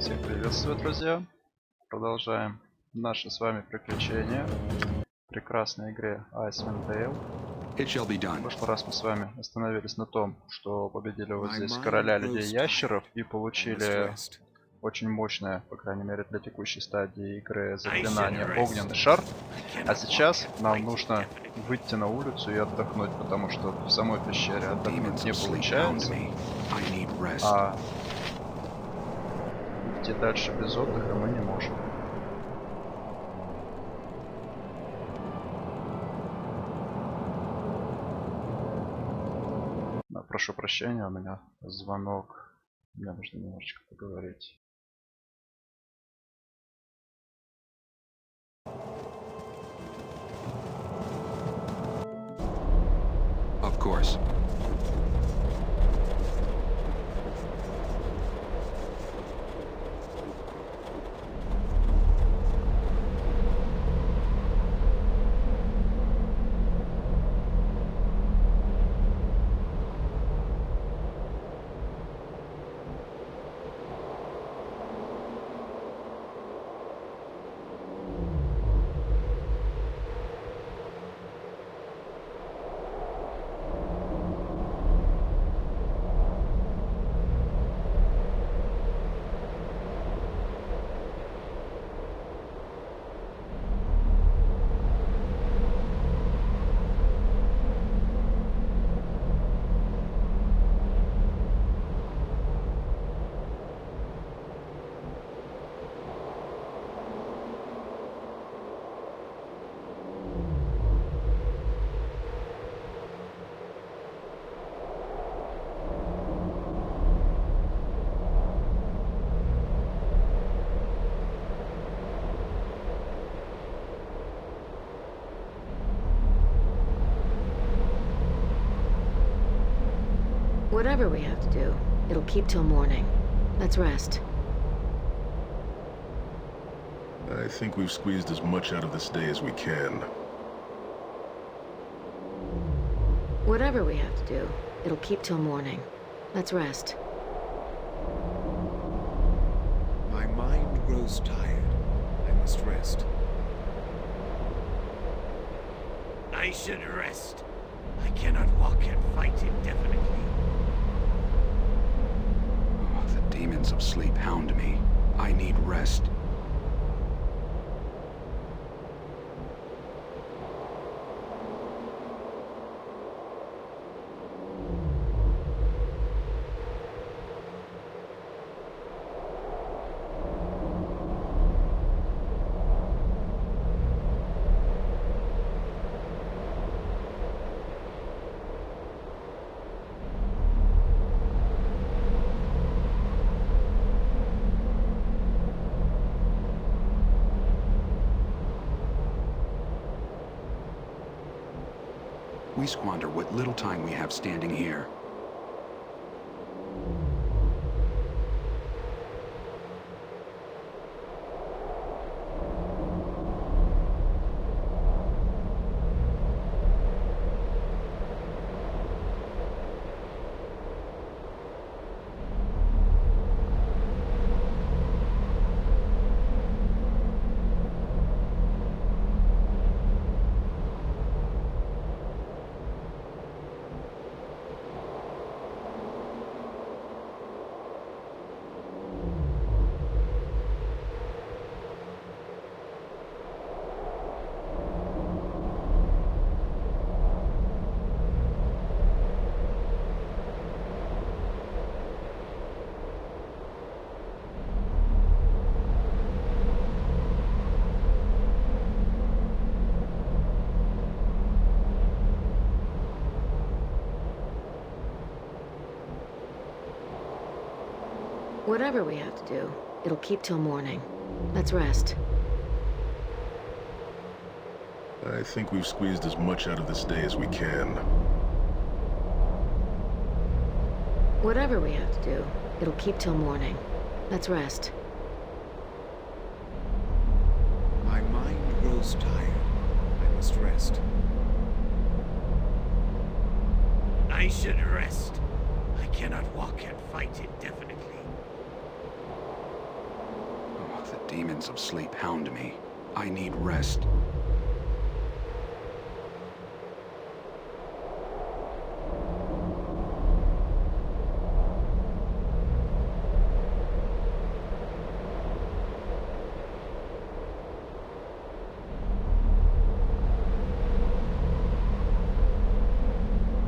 Всех приветствую, друзья! Продолжаем наши с вами приключения в прекрасной игре Icewind Dale. В прошлый раз мы с вами остановились на том, что победили вот здесь короля людей-ящеров и получили очень мощное, по крайней мере для текущей стадии игры, заклинание огненный шар. А сейчас нам нужно выйти на улицу и отдохнуть, потому что в самой пещере отдохнуть не получается. А идти дальше без отдыха мы не можем. Прошу прощения, у меня звонок. Мне нужно немножечко поговорить. Of course. Whatever we have to do, it'll keep till morning. Let's rest. I think we've squeezed as much out of this day as we can. Whatever we have to do, it'll keep till morning. Let's rest. My mind grows tired. I must rest. I should rest. I cannot walk and fight indefinitely. Oh, the demons of sleep hound me. I need rest. We squander what little time we have standing here. Whatever we have to do, it'll keep till morning. Let's rest. I think we've squeezed as much out of this day as we can. Whatever we have to do, it'll keep till morning. Let's rest. My mind grows tired. I must rest. I should rest. I cannot walk and fight indefinitely. demons of sleep hound me. I need rest.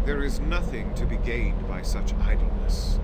There is nothing to be gained by such idleness.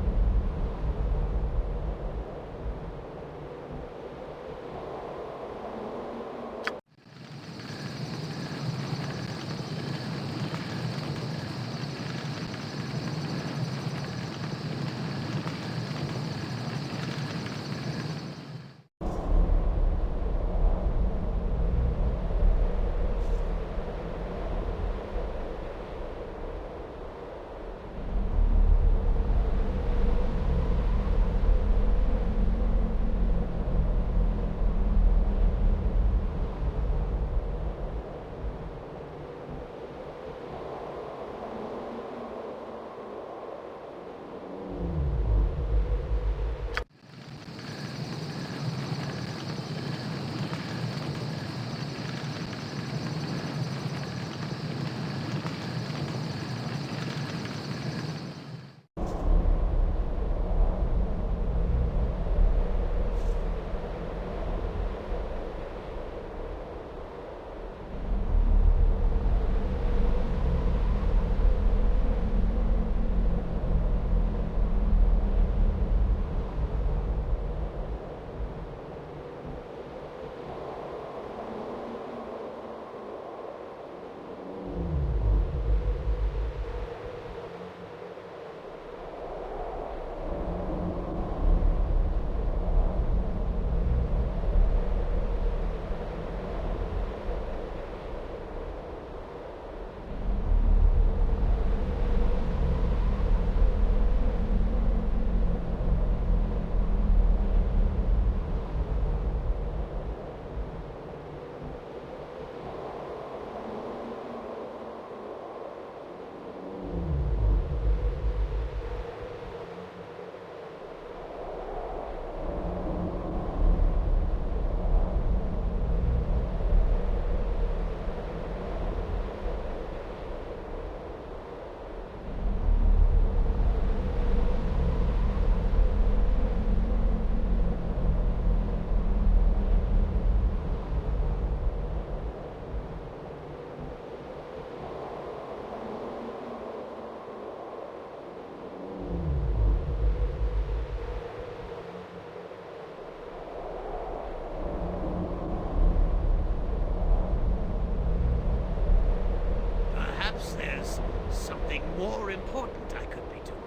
Perhaps there's something more important I could be doing.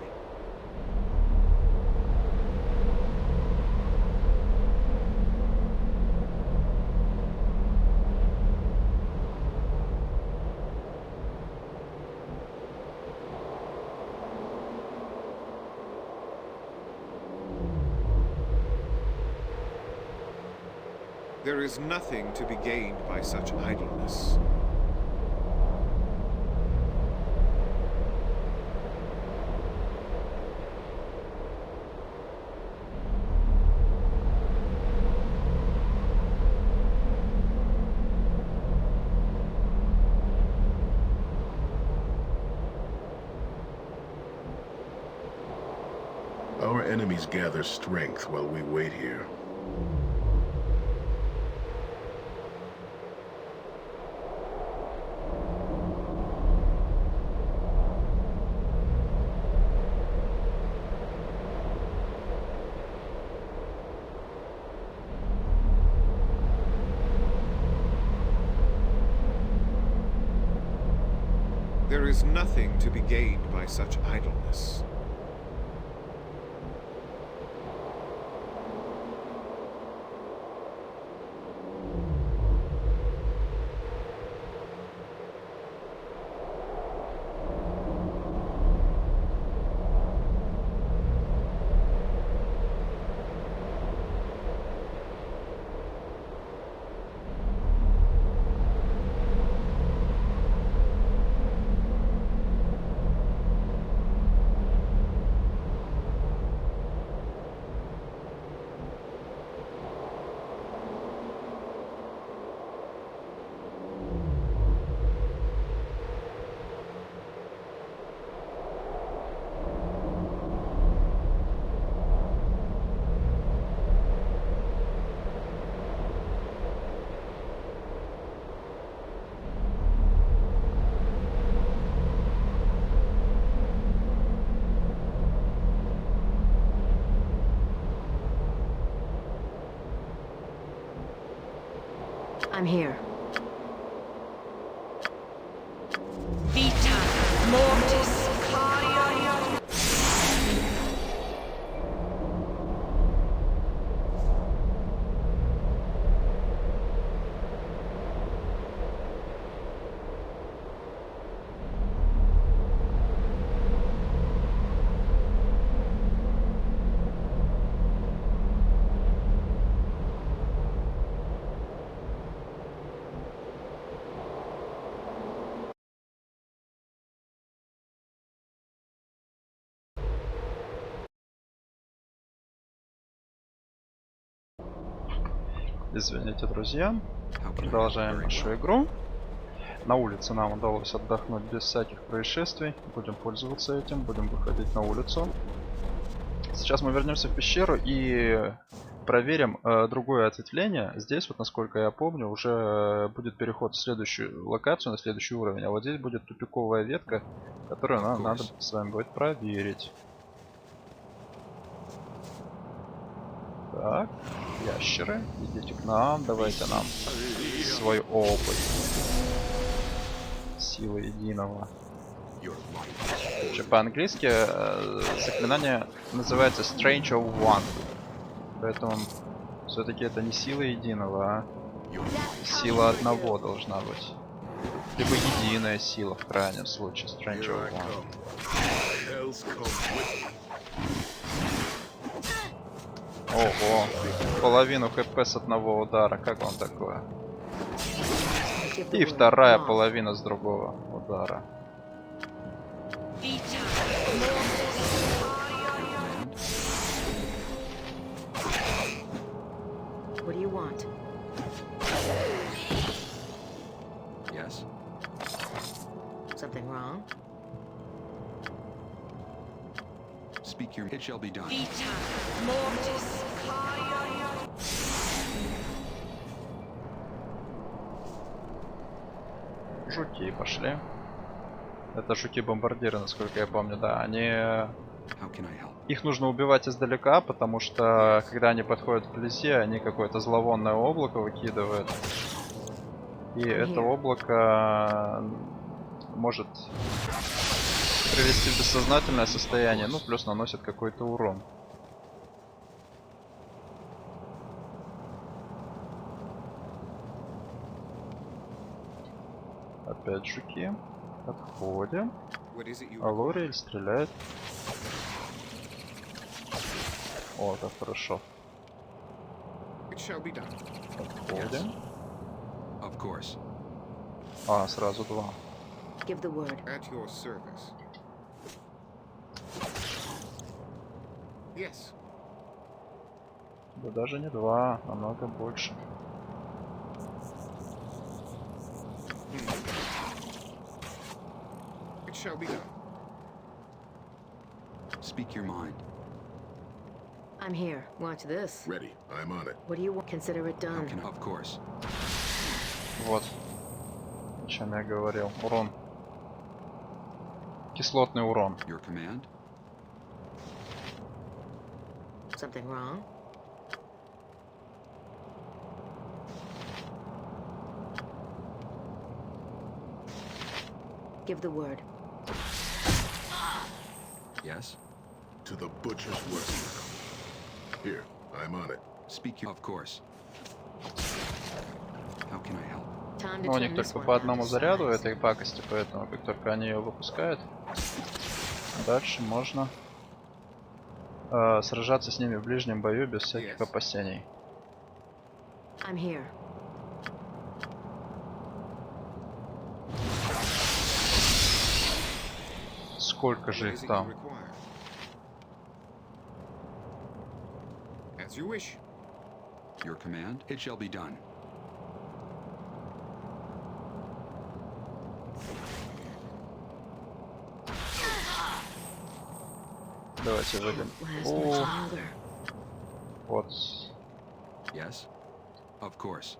There is nothing to be gained by such idleness. Our enemies gather strength while we wait here. There is nothing to be gained by such idleness. I'm here. Vita Mortis. Извините, друзья. Продолжаем нашу игру. На улице нам удалось отдохнуть без всяких происшествий. Будем пользоваться этим, будем выходить на улицу. Сейчас мы вернемся в пещеру и проверим другое ответвление. Здесь, вот насколько я помню, уже будет переход в следующую локацию, на следующий уровень. А вот здесь будет тупиковая ветка, которую нам надо с вами будет проверить. Так, ящеры, идите к нам, давайте нам свой опыт. Сила единого. По-английски заклинание называется Strange of One. Поэтому все-таки это не сила единого, а сила одного должна быть. Либо единая сила в крайнем случае. Strange of One. Ого, половину хп с одного удара, как вам такое? И вторая половина с другого удара. What do you want? Yes? Something wrong? Speak your... It shall be done. Vita Mortis. Жуки пошли. Это жуки-бомбардиры, насколько я помню, да. Они... How can I help? Их нужно убивать издалека, потому что когда они подходят вблизи, они какое-то зловонное облако выкидывают. И это облако может привести в бессознательное состояние, ну плюс наносит какой-то урон. Опять жуки. Подходим. А Лориэль стреляет. О, так хорошо. Подходим. Of course. А, сразу два. Give the word. At your service. Yes. Да даже не два, намного больше. It shall be done. Speak your mind. I'm here. Watch this. Ready. I'm on it. What do you want? Consider it How done. can... Of course. Вот. О чем я говорил. Урон. Кислотный урон. Your command? Something wrong? Give the word. Yes? To the butcher's work. Here. I'm on it. Speak your... Of course. How can I help? Time to Но у них turn this только one по down одному to заряду size. этой пакости, поэтому как только они ее выпускают, дальше можно сражаться с ними в ближнем бою без всяких опасений. I'm here. Сколько же их там? As you wish. Your command? It shall be done. Давайте выйдем. Last О, much longer. вот. Yes? Of course.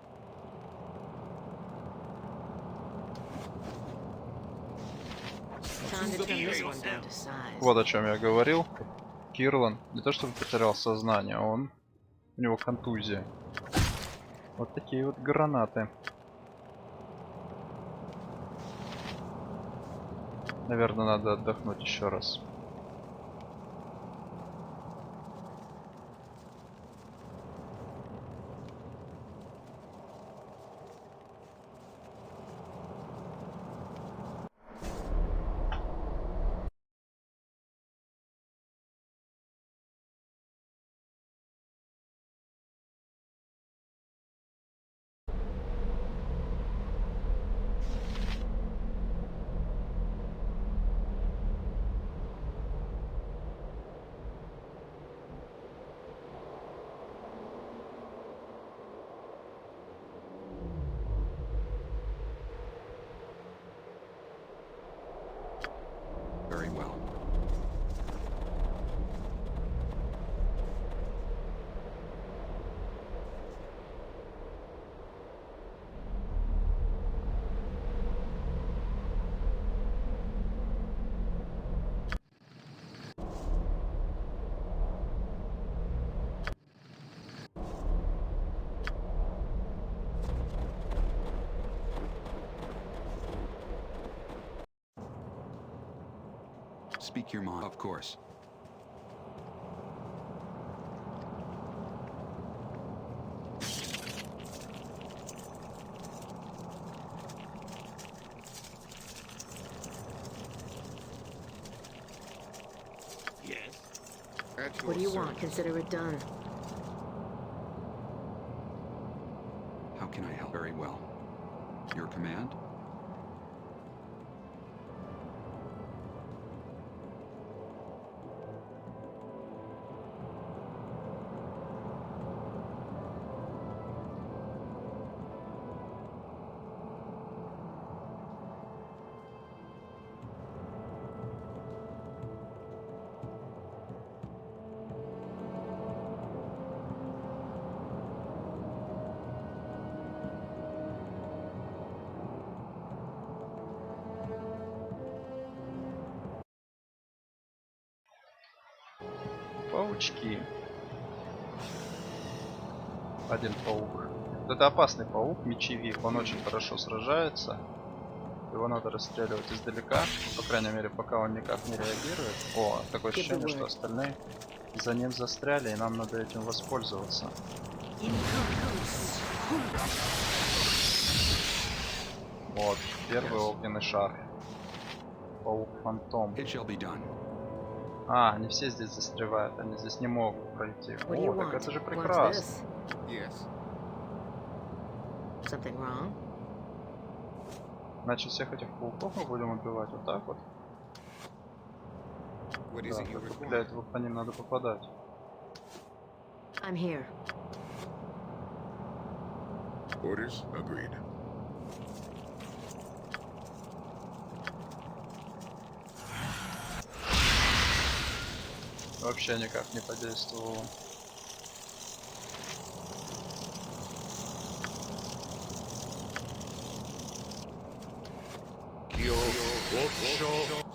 Time to turn this one down to size. Вот о чем я говорил. Кирлан не то чтобы потерял сознание, у него контузия. Вот такие вот гранаты. Наверное, надо отдохнуть еще раз. Very well. Speak your mind, of course. Yes. At your What do you service. want? Consider it done. How can I help? Very well. Your command? Паучки. Один паук. Это опасный паук, мечевик. Он очень хорошо сражается. Его надо расстреливать издалека. По крайней мере, пока он никак не реагирует. О, такое ощущение, что остальные за ним застряли, и нам надо этим воспользоваться. Вот, первый огненный шар. Паук-фантом. It shall be done. А, они все здесь застревают, они здесь не могут пройти. What do you О, так want? это же What's прекрасно. this? Yes. Something wrong? Значит, всех этих пауков мы будем убивать вот так вот. What is Да, it you только require? для этого по ним надо попадать. I'm here. Orders? Agreed. Вообще никак не подействовало.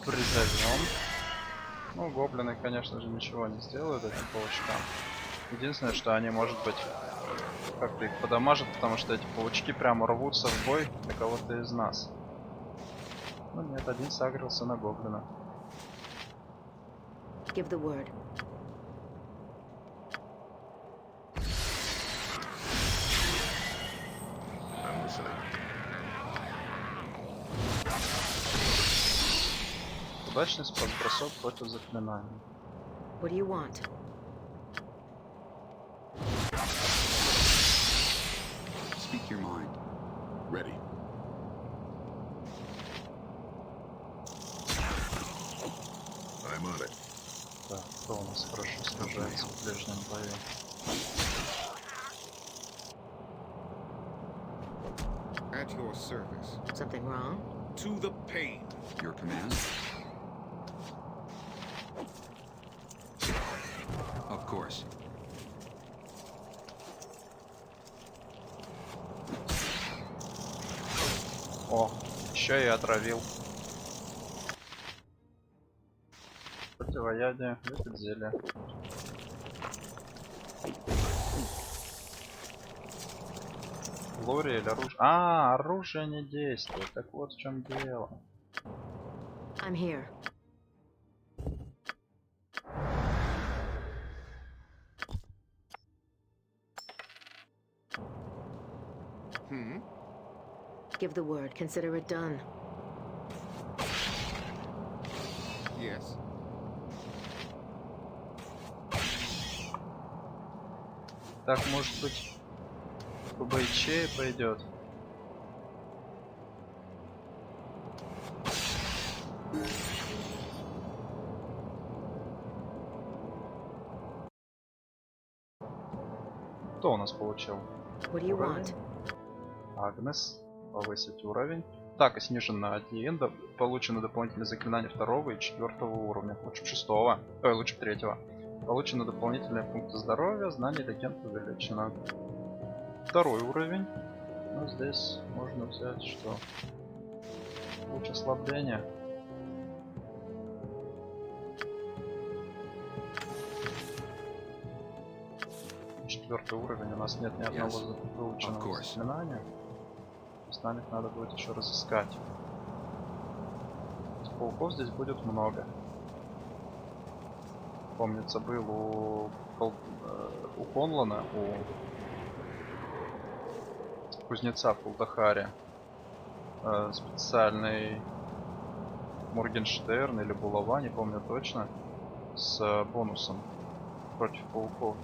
Призовем. Ну, гоблины, конечно же, ничего не сделают этим паучкам. Единственное, что они, может быть, как-то их подамажат, потому что эти паучки прямо рвутся в бой для кого-то из нас. Ну нет, один сагрился на гоблина. Give the word. I'm listening. Удачный бросок против заклинаний. What do you want? Speak your mind. Ready. I'm on it. Так, кто у нас хорошо сражается в ближнем бою? At your service. Something wrong? To the pain. Your command? Of course. О, еще и отравил. Противоядие, выпить зелье. Лори или оружие? А, оружие не действует. Так вот в чем дело. I'm here. Give the word. Consider it done. Yes. Так, может быть, по ячее пойдет. Кто у нас получил? What do you want? Агнес. Повысить уровень. Так, и снижен на 1. Получено дополнительное заклинание 2 и 4 уровня. Лучше 6. Лучше 3. Получено дополнительные пункты здоровья. Знание легенд увеличено. 2 уровень. Ну, здесь можно взять что? Луч ослабления. Четвертый уровень. У нас нет ни одного выученного заклинания. С нами надо будет еще разыскать. Пауков здесь будет много. Помнится, был у Конлана, у кузнеца в Кулдахаре специальный Моргенштерн или булава, не помню точно, с бонусом против пауков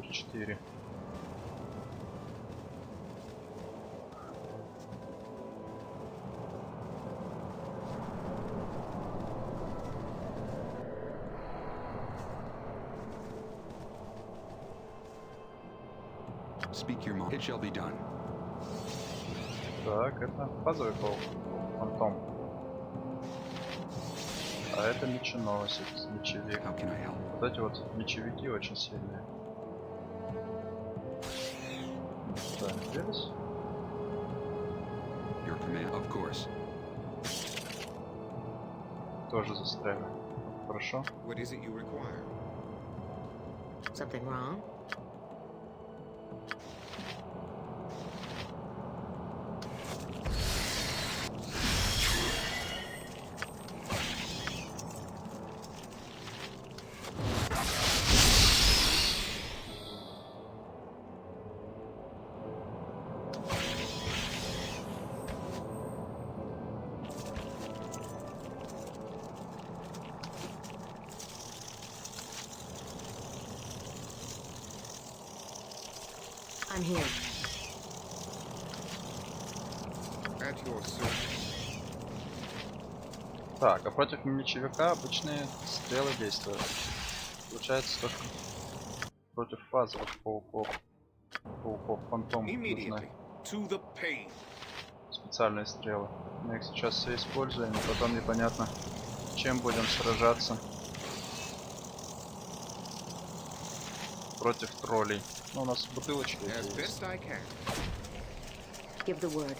4. Speak your mind. It shall be done. Так, это базовый паук, фантом. А это меченосец, мечевик. How can I help? Вот эти вот мечевики очень сильные. Так, здесь. Your command, of course. Тоже застряли. Хорошо. What is it you require? Something wrong? I'm here. At your service. Так, а против мечевика обычные стрелы действуют. Получается только против фазовых пауков. Пауков фантом нужны Immediately. To the pain. специальные стрелы. Мы их сейчас все используем, и потом непонятно, чем будем сражаться против троллей. Ну, у нас бутылочки As есть. best I can. Give the word.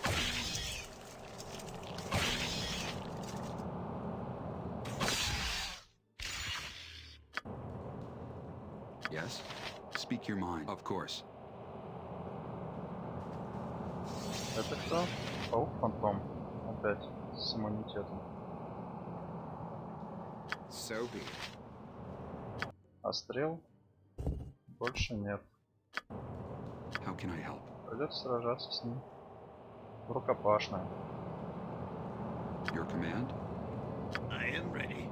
Yes? Speak your mind. Of course. Это кто? Паук-фантом. Опять с иммунитетом. So be it. А стрел больше нет. How can I help? Придется сражаться с ним. Рукопашная. Your command? I am ready.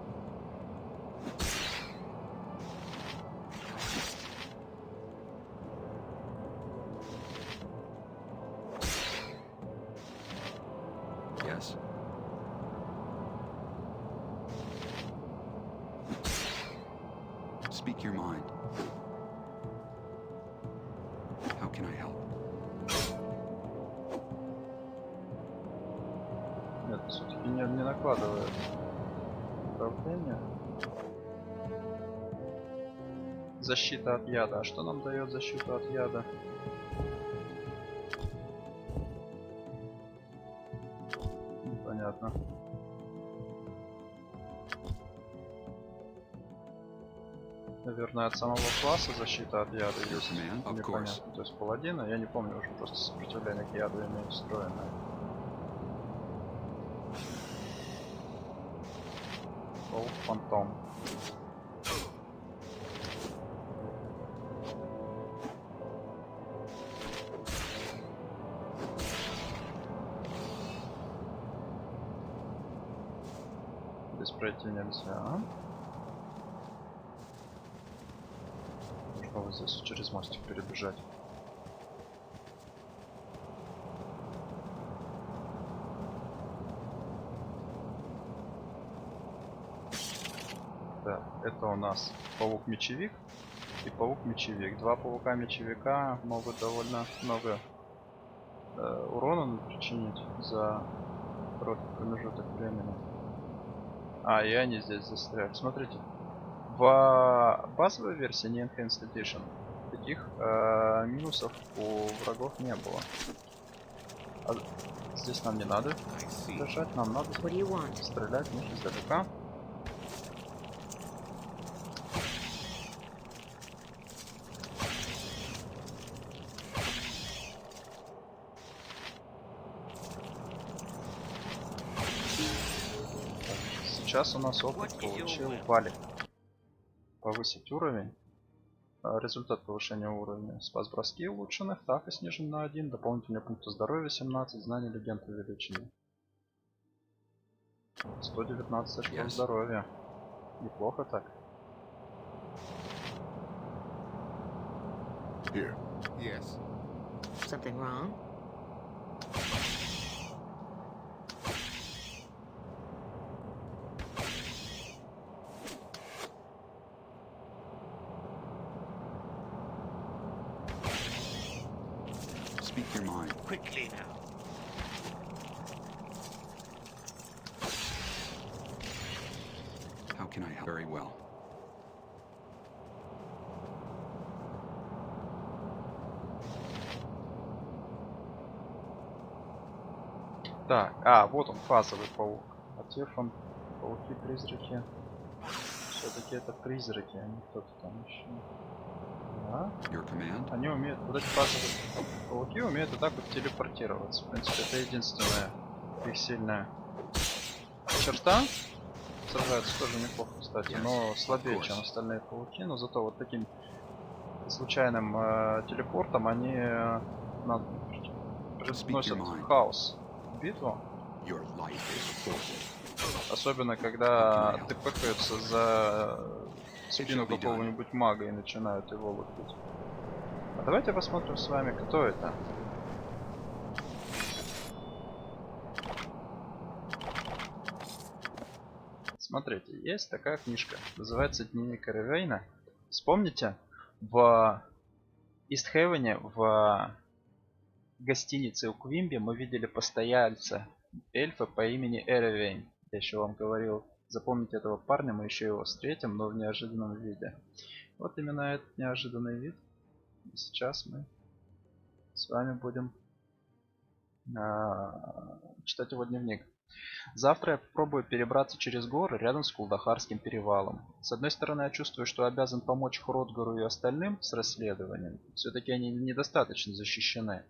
Yes. Speak your mind. How can I help? Нет, все-таки не накладывает управление. Защита от яда. А что нам дает защита от яда? Непонятно. Наверное, от самого класса защита от яда есть. Of course. Непонятно. То есть паладина, я не помню уже, просто сопротивление к яду имеет встроенное. Паук Фантом. Здесь пройти нельзя. Можно вот здесь через мостик перебежать. Да, это у нас паук-мечевик и паук-мечевик. Два паука-мечевика могут довольно много урона причинить за короткий промежуток времени. И они здесь застряли. Смотрите, в базовой версии, не Enhanced Edition, таких минусов у врагов не было. Здесь нам не надо бежать, нам надо What do you want? стрелять в них издалека. Сейчас у нас опыт получил Валик. Повысить уровень. Результат повышения уровня. Спас броски улучшенных, так и снижен на 1. Дополнительные пункты здоровья 17. Знания легенд увеличены. 119 очков здоровья. Неплохо так. Here. Yes. Something wrong? Speak your mind. Quickly now. How can I help? Very well. Так, вот он, фазовый паук. А Тефон, пауки-призраки. Все-таки это призраки, а не кто-то там еще. Да. Your command? Они умеют, вот эти фазовые пауки умеют вот так вот телепортироваться. В принципе, это единственная их сильная черта. Сражаются тоже неплохо, кстати, но слабее, чем остальные пауки. Но зато вот таким случайным телепортом они приносят хаос в битву. Your life is forfeit. Особенно когда ты пыхаются за спину какого-нибудь мага и начинают его лупить. А давайте посмотрим с вами, кто это. Смотрите, есть такая книжка, называется «Дневник Эревейна». Вспомните, в Истхевене, в гостинице у Квимби мы видели постояльца эльфа по имени Эревейн. Я еще вам говорил, запомните этого парня, мы еще его встретим, но в неожиданном виде. Вот именно этот неожиданный вид. И сейчас мы с вами будем читать его дневник. Завтра я попробую перебраться через горы рядом с Кулдахарским перевалом. С одной стороны, я чувствую, что обязан помочь Хродгару и остальным с расследованием. Все-таки они недостаточно защищены.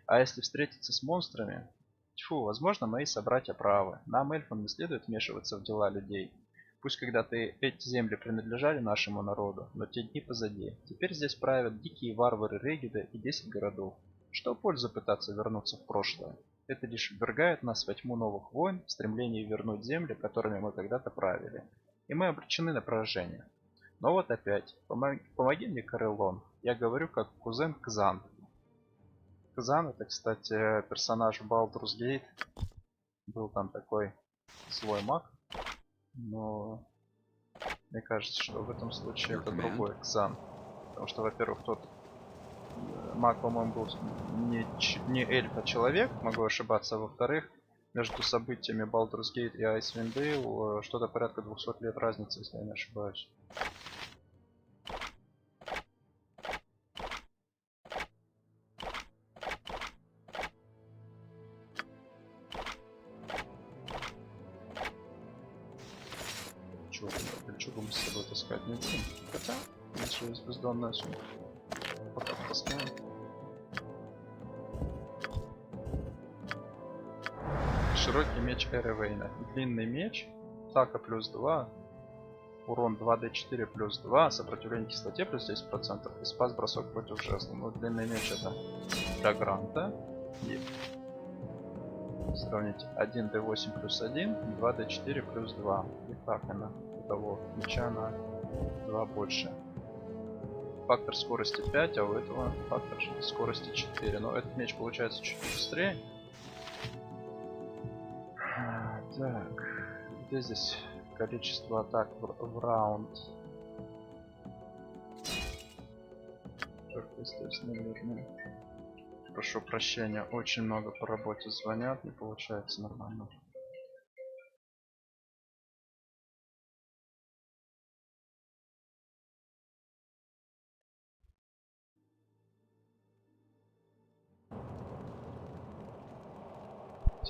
А если встретиться с монстрами... Тьфу, возможно, мои собратья правы. Нам, эльфам, не следует вмешиваться в дела людей. Пусть когда-то эти земли принадлежали нашему народу, но те дни позади. Теперь здесь правят дикие варвары Регида и 10 городов. Что пользы пытаться вернуться в прошлое? Это лишь ввергает нас во тьму новых войн в стремлении вернуть земли, которыми мы когда-то правили. И мы обречены на поражение. Но вот опять. Помоги мне, Карелон. Я говорю как кузен Кзан. Кзан это, кстати, персонаж в Baldur's Gate. Был там такой злой маг. Но мне кажется, что в этом случае это другой Кзан. Потому что, во-первых, тот маг, по-моему, был не эльф, а человек, могу ошибаться. Во-вторых, между событиями Baldur's Gate и Icewind Dale что-то порядка 200 лет разницы, если я не ошибаюсь. Чего мы с собой таскать не будем? Хотя, еще есть бездонная сумка. Пока таскаем. Широкий меч Эревейна. Длинный меч. Атака плюс 2. Урон 2d4 плюс 2, сопротивление кислоте плюс 10%, и спас бросок против жезла. Ну, длинный меч это для гранта. И сравните 1d8 плюс 1, 2d4 плюс 2. И так она у того меча на 2 больше. Фактор скорости 5, а у этого фактор скорости 4. Но этот меч получается чуть быстрее. Так, где здесь количество атак в раунд? Только здесь, наверное. Прошу прощения, очень много по работе звонят, не получается нормально.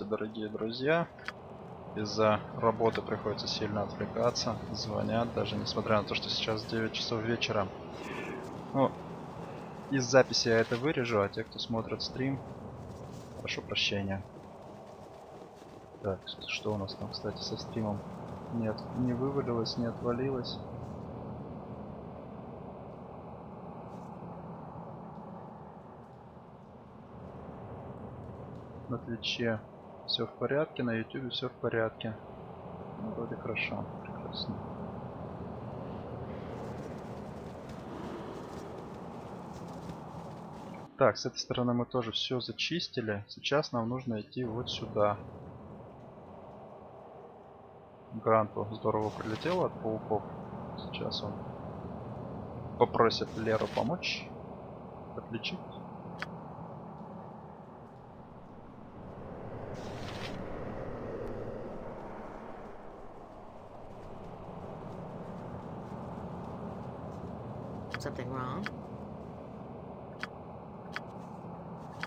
Дорогие друзья, из-за работы приходится сильно отвлекаться, звонят, даже несмотря на то, что сейчас 9 часов вечера. Ну, из записи я это вырежу, а те, кто смотрит стрим, прошу прощения. Так, что у нас там, кстати, со стримом? Нет, не вывалилось, не отвалилось. На Твиче все в порядке, на Ютубе все в порядке. Ну, вроде хорошо, прекрасно. Так, с этой стороны мы тоже все зачистили. Сейчас нам нужно идти вот сюда. Гранту здорово прилетело от пауков. Сейчас он попросит Леру помочь отличить. Something wrong?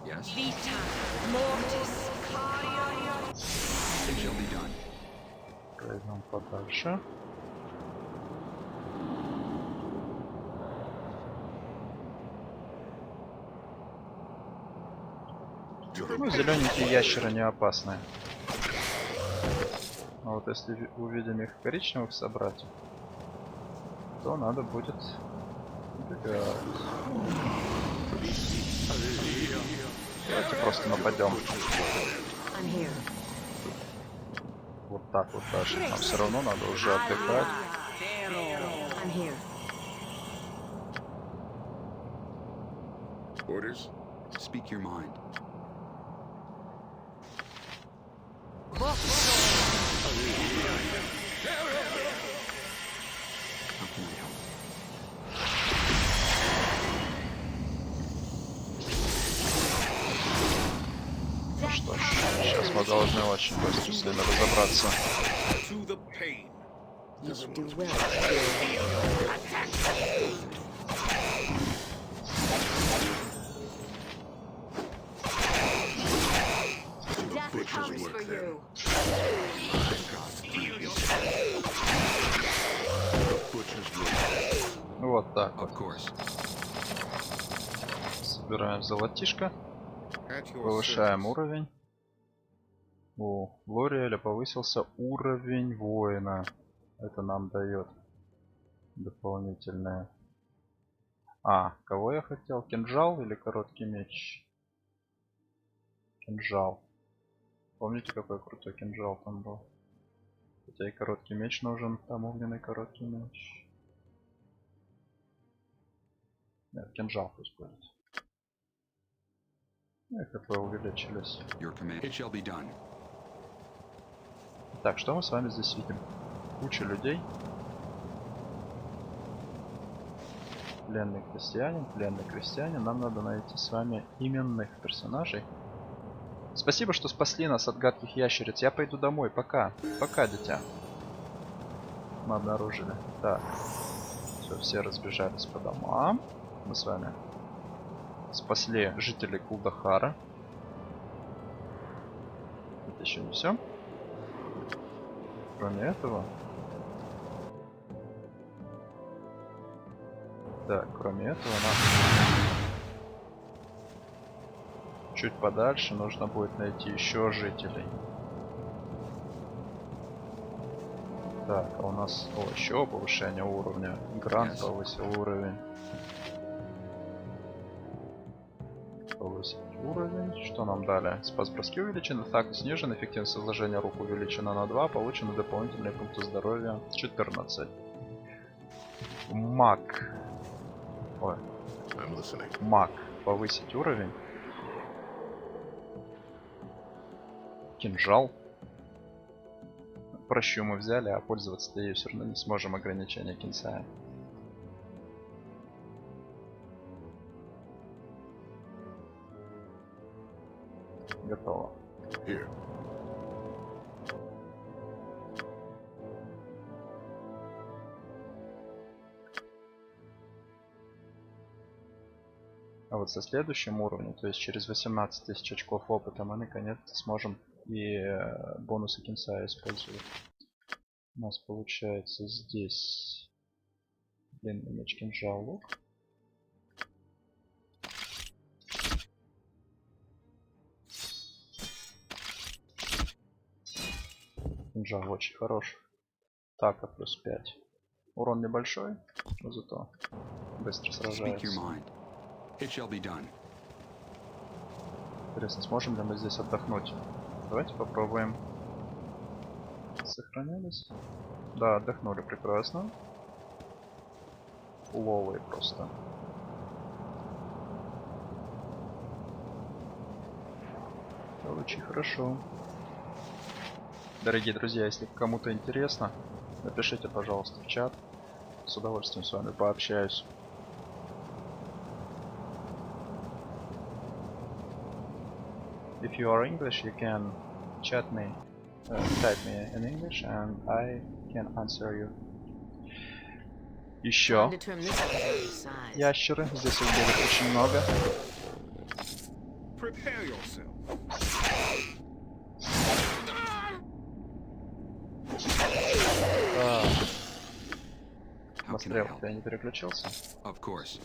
Yes? Vita Mortis. It shall be done. Пройдем подальше. Ну, зелененькие ящеры не опасные. А вот если увидим их коричневых собратьев, то надо будет убегать. Давайте просто нападем. I'm here. Вот так вот даже. Нам все равно надо уже отдыхать. I'm here. Orders? Speak your mind. How can I help? Ну что ж, сейчас мы должны очень быстро разобраться. To the pain. You would do well to Death comes for you. Butcher's work. Вот так вот. Of course. Собираем золотишко. At your Повышаем service. уровень. У Лориэля повысился уровень воина. Это нам дает дополнительное. А, кого я хотел? Кинжал или короткий меч? Кинжал. Помните, какой крутой кинжал там был? Хотя и короткий меч нужен. Там огненный короткий меч. Нет, кинжал пусть будет. И ХП увеличились. Your command. It shall be done. Так, что мы с вами здесь видим? Куча людей. Пленный крестьянин. Нам надо найти с вами именных персонажей. Спасибо, что спасли нас от гадких ящериц. Я пойду домой. Пока. Пока, дитя. Мы обнаружили. Так. Все разбежались по домам. Мы с вами спасли жителей Кулдахара. Это еще не все. Кроме этого. Так, кроме этого нам чуть подальше нужно будет найти еще жителей. Так, а у нас еще повышение уровня. Грант повысил уровень. Повысить уровень. Что нам дали? Спас броски увеличен, атака снижена, эффективность сложения рук увеличена на 2, получены дополнительные пункты здоровья 14. Маг. Ой. I'm listening. Маг. Повысить уровень. Кинжал. Прощу мы взяли, а пользоваться-то ей все равно не сможем, ограничения Кинсая. Готово. Here. А вот со следующим уровнем, то есть через 18 тысяч очков опыта, мы наконец-то сможем и бонусы Кинсая использовать. У нас получается здесь длинный меч, кинжал, лук. Кинжал очень хороший. Атака плюс 5. Урон небольшой, но зато быстро Speak your сражается. mind. It shall be done. Интересно, сможем ли мы здесь отдохнуть? Давайте попробуем. Сохранились? Да, отдохнули прекрасно. Ловые просто. Это очень хорошо. Дорогие друзья, если кому-то интересно, напишите, пожалуйста, в чат. С удовольствием с вами пообщаюсь. If you are English, you can chat me, type me in English, and I can answer you. Еще Time to trim this one down to size. ящеры. Здесь их будет очень много. Prepare yourself. How На can I стрелку help? я не переключился. Of course.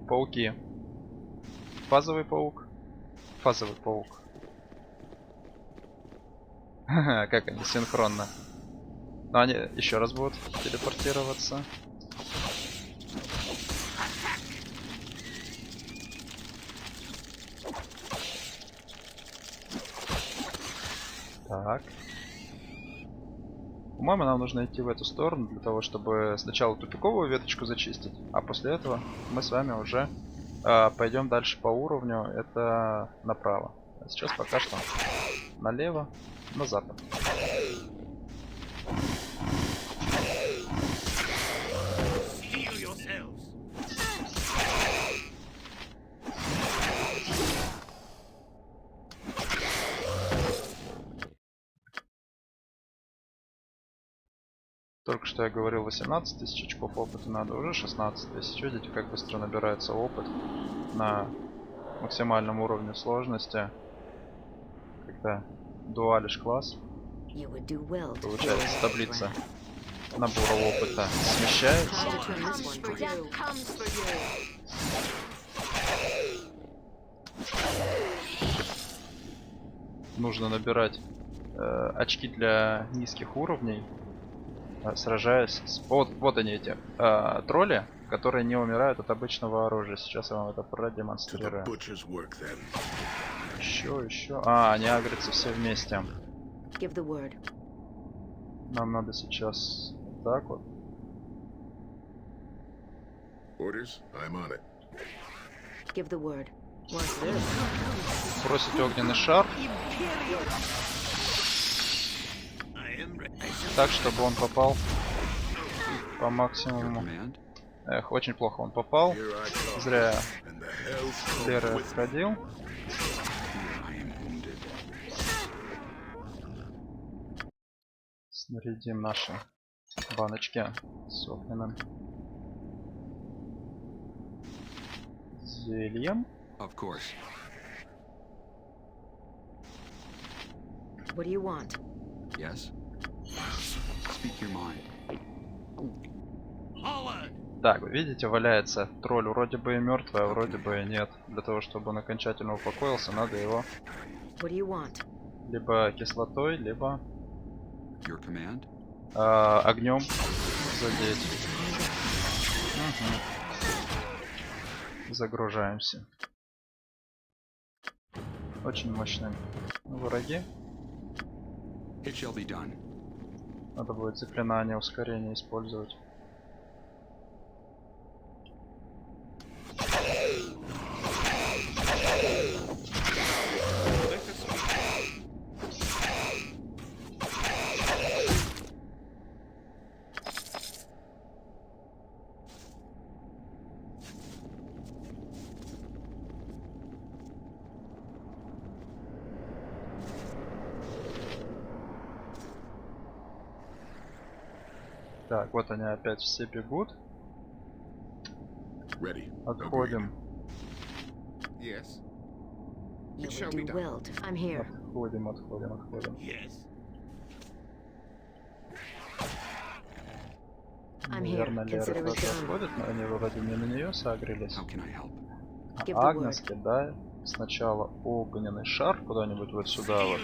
Пауки. Фазовый паук. Фазовый паук. Как они синхронно. Но они еще раз будут телепортироваться. Так. По-моему, нам нужно идти в эту сторону для того, чтобы сначала тупиковую веточку зачистить, а после этого мы с вами уже пойдем дальше по уровню. Это направо. А сейчас пока что налево, на запад. Steel yourselves. Только что я говорил 18 тысяч очков опыта, надо уже 16 тысяч. Видите, как быстро набирается опыт на максимальном уровне сложности, когда дуалишь класс. You would do well to Получается, feel that таблица breath. набора опыта смещается. Time to trim this one for Death you. comes for you. Нужно набирать очки для низких уровней, сражаясь с... Вот они эти тролли, которые не умирают от обычного оружия. Сейчас я вам это To the продемонстрирую. butcher's work then. Еще. А, они агрятся все вместе. Give the word. Нам надо сейчас так вот. Orders? I'm on it. Give the word. What's this? Бросить огненный шар, I am ready. так, чтобы он попал по Your максимуму. command? Эх, очень плохо он попал. Here I come. Зря And the hell's Лера come with me. отходил. I am wounded. Снарядим наши баночки с огненным зельем. Of course. What do you want? Yes? Speak your mind. Forward! Так, вы видите, валяется тролль. Вроде бы и мертвый, а вроде бы и нет. Для того, чтобы он окончательно упокоился, надо его What do you want? либо кислотой, либо Your command? огнем задеть. Мгм. Загружаемся. Очень мощные враги. It shall be done. Надо будет заклинание ускорения использовать. Так, вот они опять все бегут. Ready. Отходим. Yes. You It shall would be do done. well to... I'm here. Отходим. Yes. I'm here. Наверное, Лера Consider it тоже done. отходит, но они вроде не на нее сагрились. How can I help? Give the Агнес кидает сначала огненный шар куда-нибудь вот сюда вот.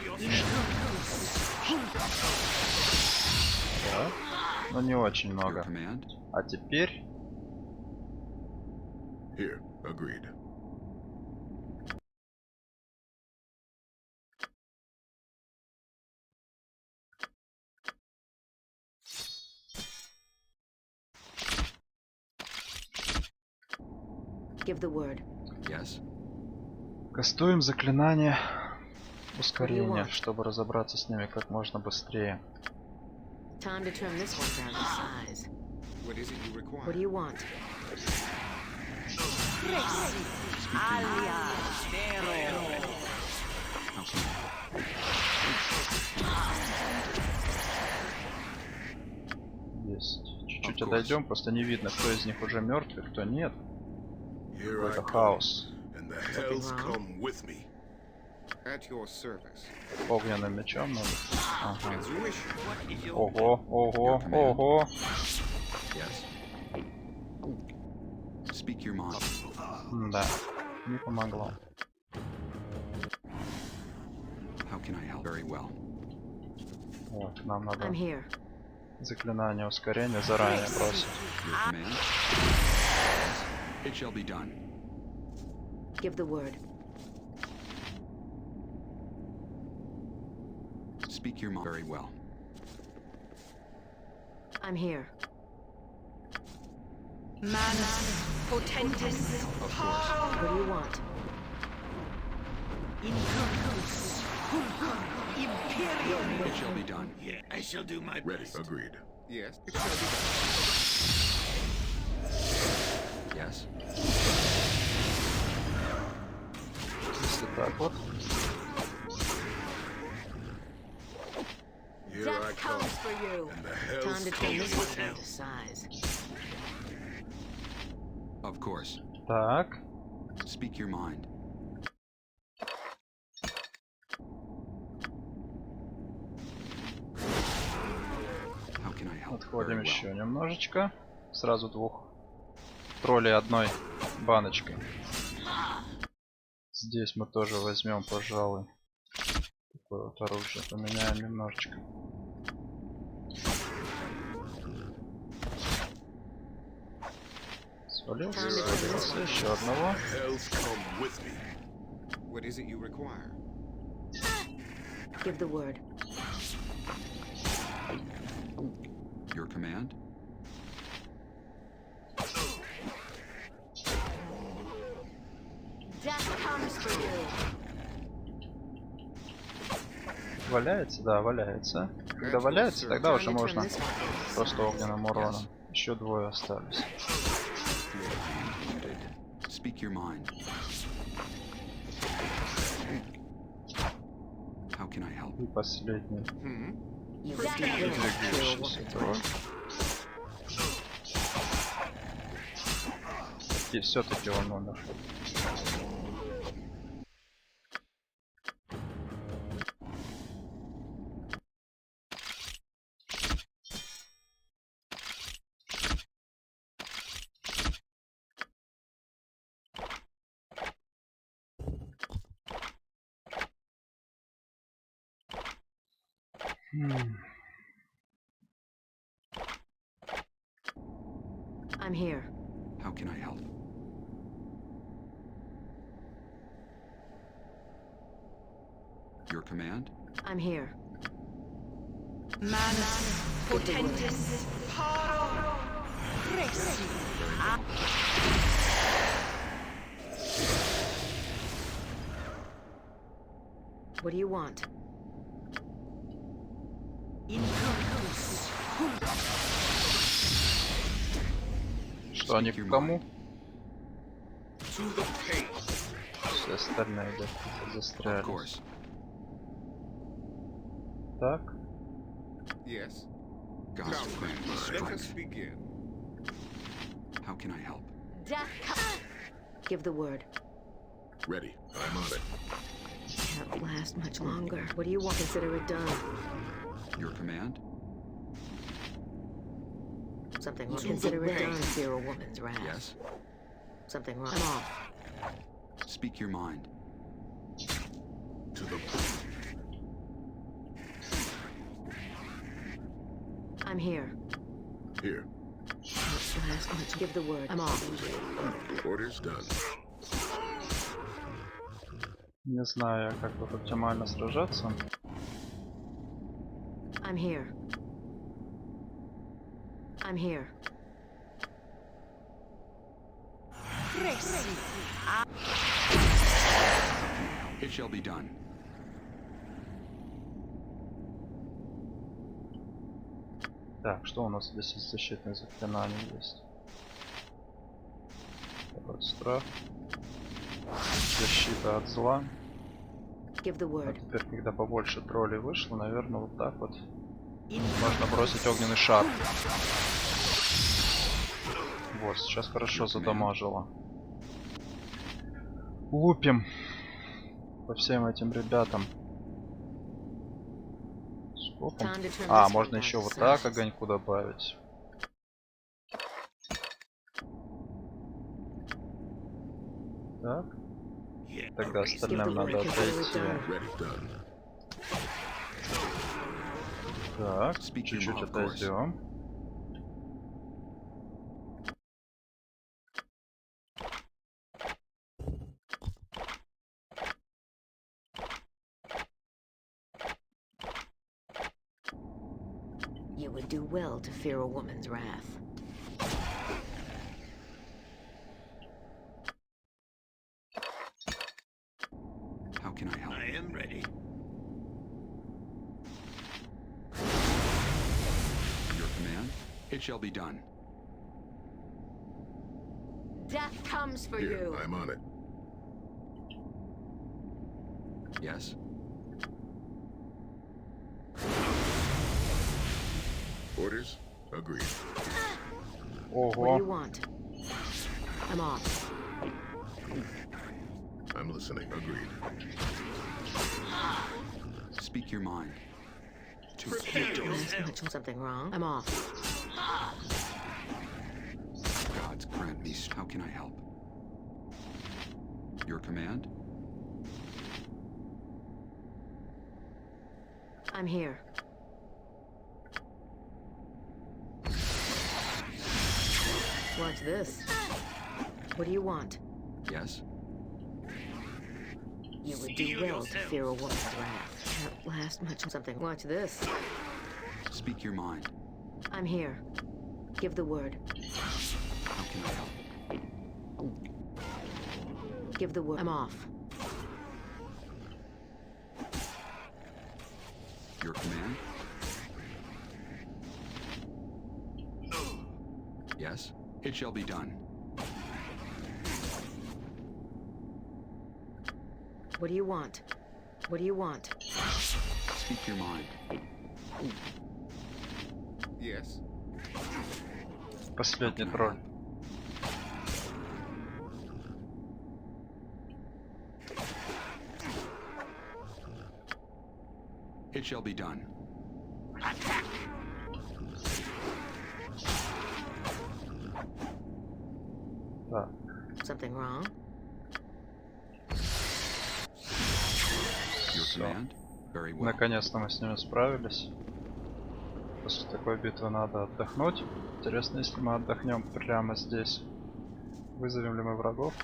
Да. Но не очень Your много. command? А теперь Here. Agreed. Give the word. Yes? кастуем заклинание ускорения, want? чтобы разобраться с ними как можно быстрее. Time to trim this one down to size. What is it you require? What do you want? How can I help? Есть. Чуть-чуть Of course. отойдем, просто не видно, кто из них уже мертвый, кто нет. Here I Какой-то come, хаос. and the hells wrong? come with me. At your service. Огненным мечом надо. Ага. As you wish. What is your Ого, ого, ого. Yes? Speak your mind. Да, не помогло. How can I help? Very well. Вот, нам надо I'm here. заклинание ускорения заранее бросить. Your command? It shall be done. Give the word. Speak your mind. Very well. I'm here. Manus potentis. Of course. What do you want? Incursus. Fulcrum. Imperium. It shall be done. Yeah, I shall do my Ready. best. Agreed. Yes. It shall be done. Yes? Если так вот. Here I Death come, comes for you. and the Time hells to come trim this with one me. down to size. Of course. Так, Speak your mind. How can I help? отходим Very well. еще немножечко. Сразу двух троллей одной баночкой. Здесь мы тоже возьмем, пожалуй, такое вот оружие. Поменяем немножечко. Свалился, свалился. Еще одного. Hells come with me. What is it you require? Give the word. Your command? Death comes for you. Валяется, да, валяется. Когда валяется, тогда уже можно просто огненным уроном. Еще двое остались. Speak your mind. How can I help? И последний. You would do well to kill what Двигающийся тролль. И все-таки он умер. I'm here. How can I help? Your command? I'm here. Manus potentis paro resi. What do you want? Incursus. Что они к кому? To the pace. Все остальные да, Of застряли. course. Так, Yes. God's Come, grant me let us strength. begin. How can I help? Give the word. Ready. I'm on it. Can't last much longer. What do you want? Consider it done. Your command? Something wrong. Consider it done. Fear a woman's wrath. Yes. Something wrong. I'm off. Speak your mind. To the I'm here. here. Can't last much. Give the word. I'm off. Orders done. не знаю, как тут оптимально сражаться. I'm here. I'm here. Resi. It shall be done. Так, что у нас здесь из защитных заклинаний есть? Такой страх. Защита от зла. Give the А word. теперь, когда побольше троллей вышло, наверное, вот так вот можно бросить огненный шар. Вот, сейчас хорошо задамажило. Лупим по всем этим ребятам. Скопом. Time to turn А, this можно one еще back вот to так science. огоньку добавить. Так, Yeah, тогда erase остальным надо отойти. Ready. Done. Так, Speak your чуть-чуть mind, of course. отойдем. You would do well to fear a woman's wrath. How can I help? I am ready. Your command? It shall be done. Death comes for Here. you. I'm on it. Yes. Orders agreed. What do Ого, you want? I'm off. I'm listening. Agreed. Speak your mind. To Prepare Last yourself. much. Something wrong? I'm off. God's grant me. How can I help? Your command? I'm here. Watch this. What do you want? Yes. You would Steel do well to yourself. fear a woman's wrath. Can't last much. Something. Watch this. Speak your mind. I'm here. Give the word. How can I help? Give the word. I'm off. Your command? Yes. It shall be done. What do you want? What do you want? Speak your mind. Yes. последний How can I тролль. help? It shall be done. Так, Something wrong? Your всё. command? Very well. Наконец-то мы с ними справились. После такой битвы надо отдохнуть. Интересно, если мы отдохнем прямо здесь. Вызовем ли мы врагов?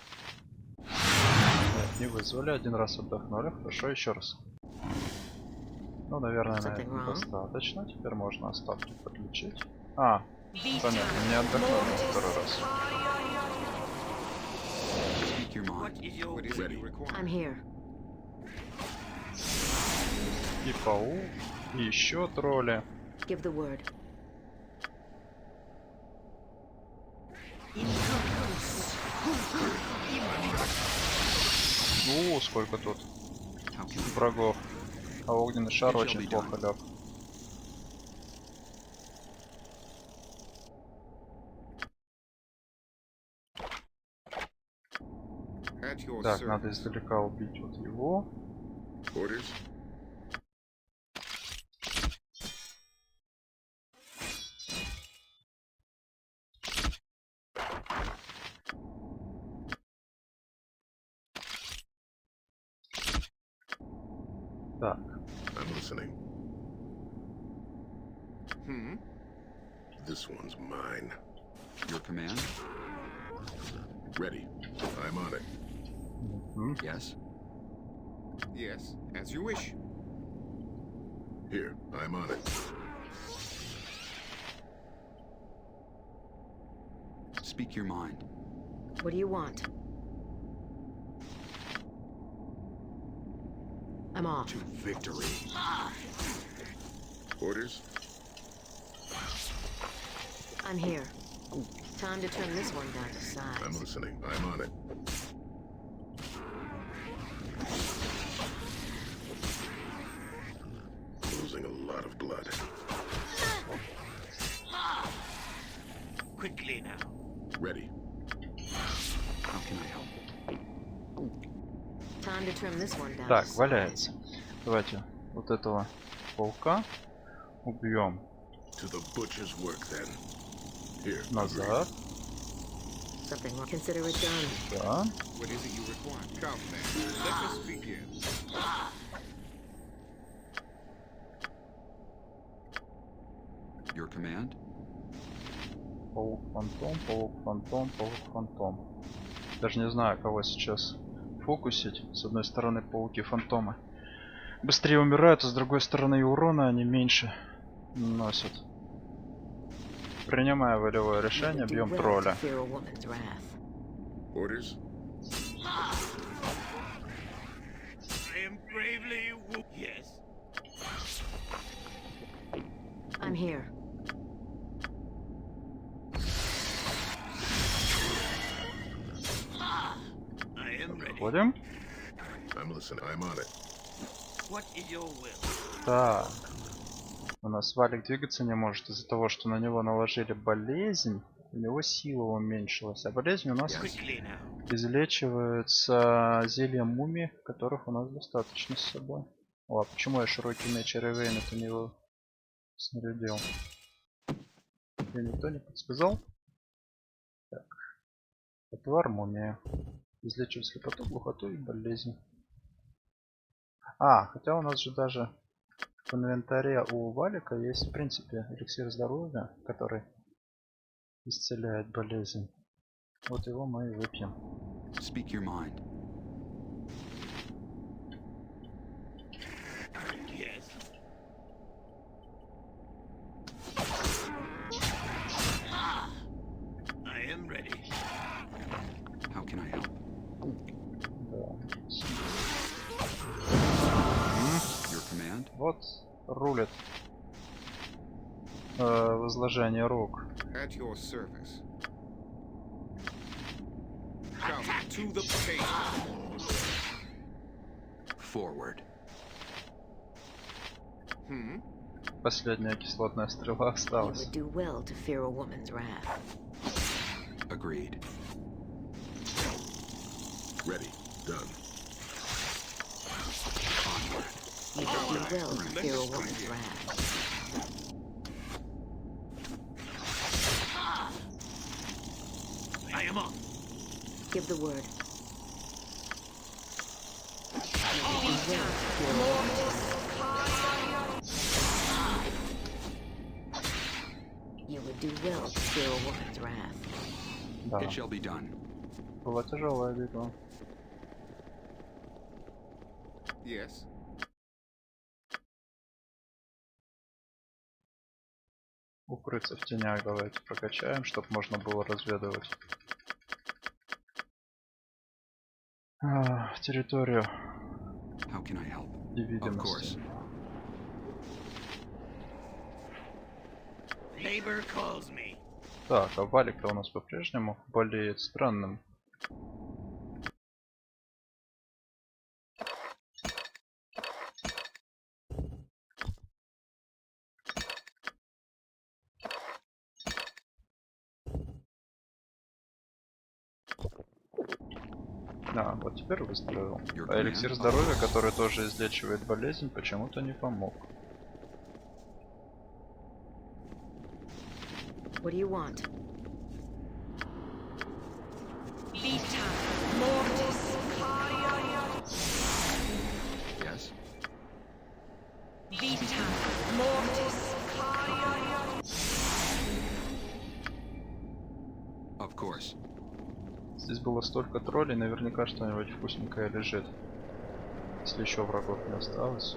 Нет, не вызвали. Один раз отдохнули. Хорошо, еще раз. Ну, наверное, на этом достаточно. Теперь можно остатки подключить. А, понятно, не отдохнули на второй раз. Speak your mind. What is your What is it you require? I'm here. И паук, и еще тролли. Give the word. О, сколько тут How can we врагов. А огненный шар очень плохо лег. At your Так, надо service. издалека убить вот его. Orders? Так, I'm listening. Hmm? This one's mine. Your command? Ready. I'm on it. Yes. Yes, as you wish. Here, I'm on it. Speak your mind. What do you want? I'm off. To victory. Orders? I'm here. Time to turn this one down to I'm size. listening. I'm on it. Losing a lot of blood. quickly now? Ready. How can I help? Time to trim this one down Так, to size. валяется. Давайте вот этого паука убьем To the butcher's work then. Here. назад. Something wrong. Consider it done. Да. What is it you require? Come then, let us begin. Your command? Паук-фантом, паук-фантом, паук-фантом. Даже не знаю, кого сейчас фокусить. С одной стороны, пауки-фантомы быстрее умирают, а с другой стороны, и урона они меньше носят. Принимая волевое решение, You would do бьем well to тролля. fear a woman's wrath. Orders? I am bravely yes. I'm here. I am ready. Ходим. I'm listening. I'm on it. What is your will? Так. У нас Валик двигаться не может из-за того, что на него наложили болезнь. У него сила уменьшилась. А болезнь у нас Quickly now. излечивается зельем мумии, которых у нас достаточно с собой. О, а почему я широкий меч Ревейн это не его снарядил? Мне никто не подсказал? Так. Отвар мумия. Излечивает слепоту, глухоту и болезнь. А, хотя у нас же даже в инвентаре у Валика есть, в принципе, эликсир здоровья, который исцеляет болезнь. Вот его мы и выпьем. Speak your mind. Yes. I am ready. How can I help? Да. Your command? Вот рулит возложение рук. At your service. Come to the page. Forward. Hmm? Последняя кислотная стрела You осталась. would do well to fear a woman's wrath. Agreed. Ready. Done. You would do well to fear a woman's wrath. I am on. Give the word. You would do well to fear a woman's wrath. do well to steal Wookiee's wrath. Да, It shall be done. была тяжелая битва. Yes. Укрыться в тенях давайте прокачаем, чтобы можно было разведывать территорию How can I help? и Of видимости. course. Neighbor calls me. Так, а Валик-то у нас по-прежнему болеет странным. А, вот теперь выздоровел. А эликсир здоровья, который тоже излечивает болезнь, почему-то не помог. What do you want? Vita mortis. Yes. Vita mortis. Of course. Здесь было столько троллей, наверняка что-нибудь вкусненькое лежит. Если еще врагов не осталось.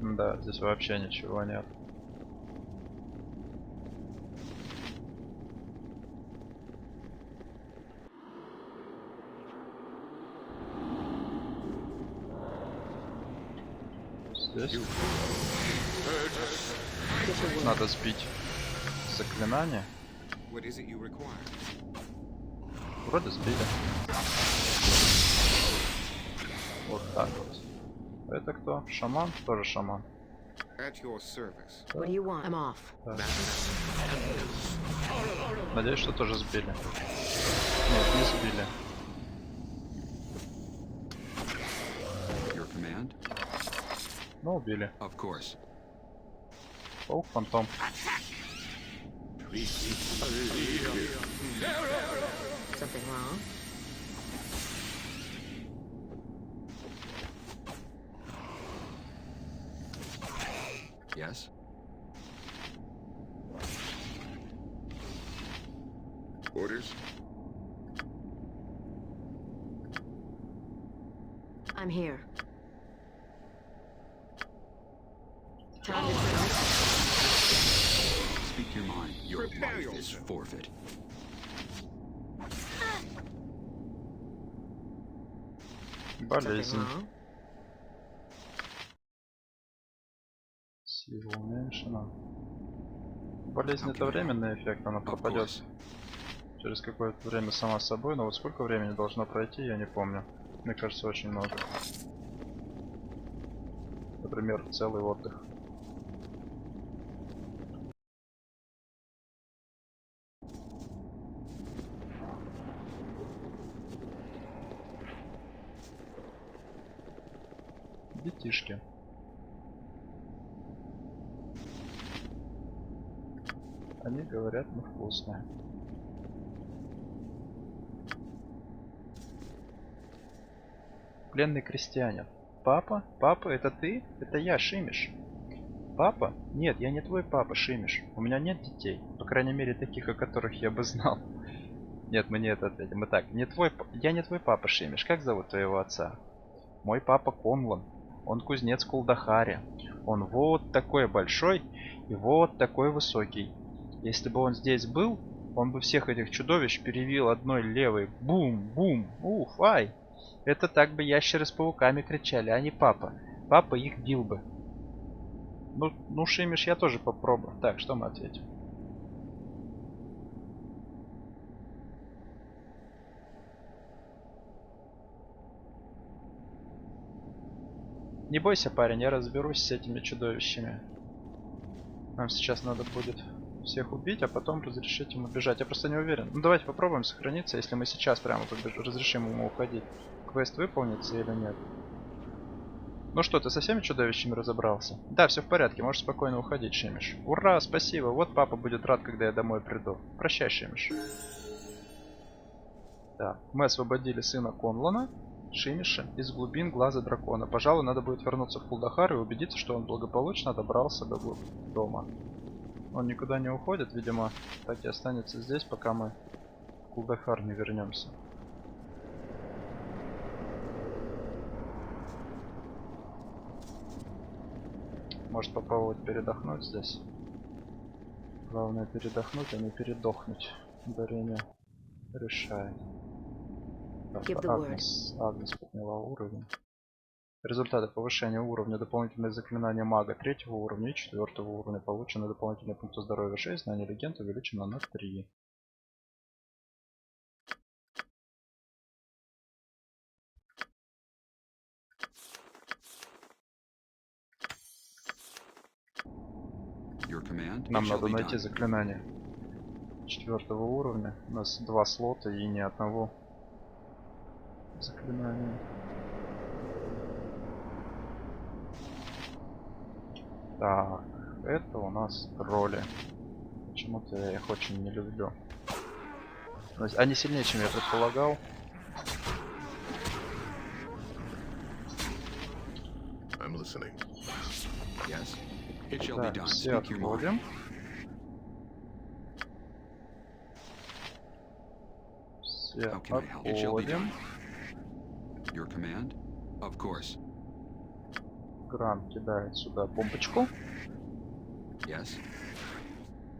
Да, здесь вообще ничего нет. Здесь надо сбить заклинание. What is it you require? Вроде сбили. Вот так вот. Это кто? Шаман? Тоже шаман. At your service. What do you want? I'm off. Да. Надеюсь, что тоже сбили. Нет, не сбили. Your command? Но убили. Of course. Паук фантом. Something wrong? Yes. Orders? I'm here. Time to settle. Speak your mind. Your Prepare life is yourself. forfeit. Something Болезнь. wrong? Сила уменьшена. Болезнь это временный эффект, она Of пропадет course. через какое-то время сама собой, но вот сколько времени должно пройти, я не помню. Мне кажется, очень много. Например, целый отдых. Детишки. Они говорят, мы вкусные. Пленный крестьянин. Папа? Папа, это ты? Это я, Шимиш. Папа? Нет, я не твой папа, Шимиш. У меня нет детей. По крайней мере, таких, о которых я бы знал. Нет, мы не это ответим. Мы так. Я не твой папа, Шимиш. Как зовут твоего отца? Мой папа Конлан. Он кузнец Кулдахари. Он вот такой большой и вот такой высокий. Если бы он здесь был, он бы всех этих чудовищ перевил одной левой. Бум-бум. Уф, ай. Это так бы ящеры с пауками кричали, а не папа. Папа их бил бы. Ну, Шимиш, я тоже попробую. Так, что мы ответим? Не бойся, парень, я разберусь с этими чудовищами. Нам сейчас надо будет всех убить, а потом разрешить ему бежать. Я просто не уверен. Ну давайте попробуем сохраниться, если мы сейчас прямо разрешим ему уходить. Квест выполнится или нет. Ну что, ты со всеми чудовищами разобрался? Да, все в порядке, можешь спокойно уходить, Шимиш. Ура, спасибо, вот папа будет рад, когда я домой приду. Прощай, Шимиш. Так, мы освободили сына Конлана. Шимиша из глубин глаза дракона. Пожалуй, надо будет вернуться в Кулдахар и убедиться, что он благополучно добрался до дома. Он никуда не уходит, видимо, так и останется здесь, пока мы в Кулдахар не вернемся. Может попробовать передохнуть здесь. Главное передохнуть, а не передохнуть. Дарение решает. Give the word. Агнес подняла уровень. Результаты повышения уровня. Дополнительные заклинания мага 3-го уровня и 4-го уровня. Получены дополнительные пункты здоровья 6. Знание легенд увеличено на 3. Your command. Нам It shall надо be найти done. заклинание 4-го уровня. У нас 2 слота и ни одного заклинания. Так, это у нас тролли. Почему-то я их очень не люблю. То есть они сильнее, чем я предполагал. I'm listening. Yes. It shall be Так, done. все Speak your mind. отходим. Все How can I help? It shall be отходим. done. Your command? Of course. Грант кидает сюда бомбочку. Yes.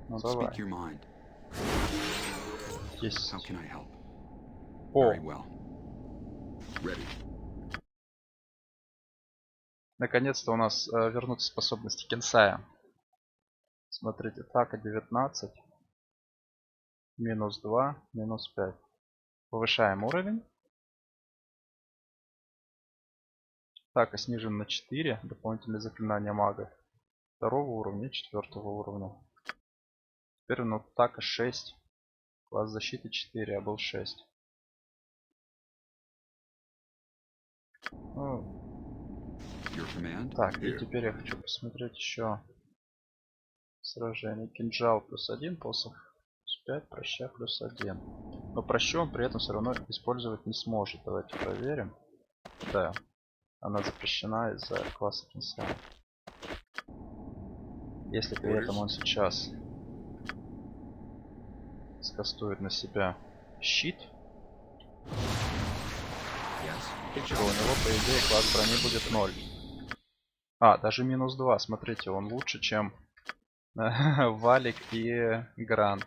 Ну давай. Speak your mind. Есть. How can I help? О, Very well. Ready. наконец-то у нас вернутся способности Кенсая. Смотрите, атака 19. Минус 2, минус 5. Повышаем уровень. Атака снижена на 4. Дополнительные заклинания мага 2-го уровня и 4-го уровня. Теперь ну, атака 6. Класс защиты 4, а был 6. Ну, Your command? так, и теперь я хочу посмотреть еще сражение. Кинжал плюс 1, посох плюс 5, проща плюс 1. Но прощу он при этом все равно использовать не сможет. Давайте проверим. Да, она запрещена из-за класса Кинсая. Если при этом он сейчас скастует на себя щит, Yes. то у него по идее класс брони будет 0. А, даже минус 2, смотрите, он лучше, чем Валик и Грант.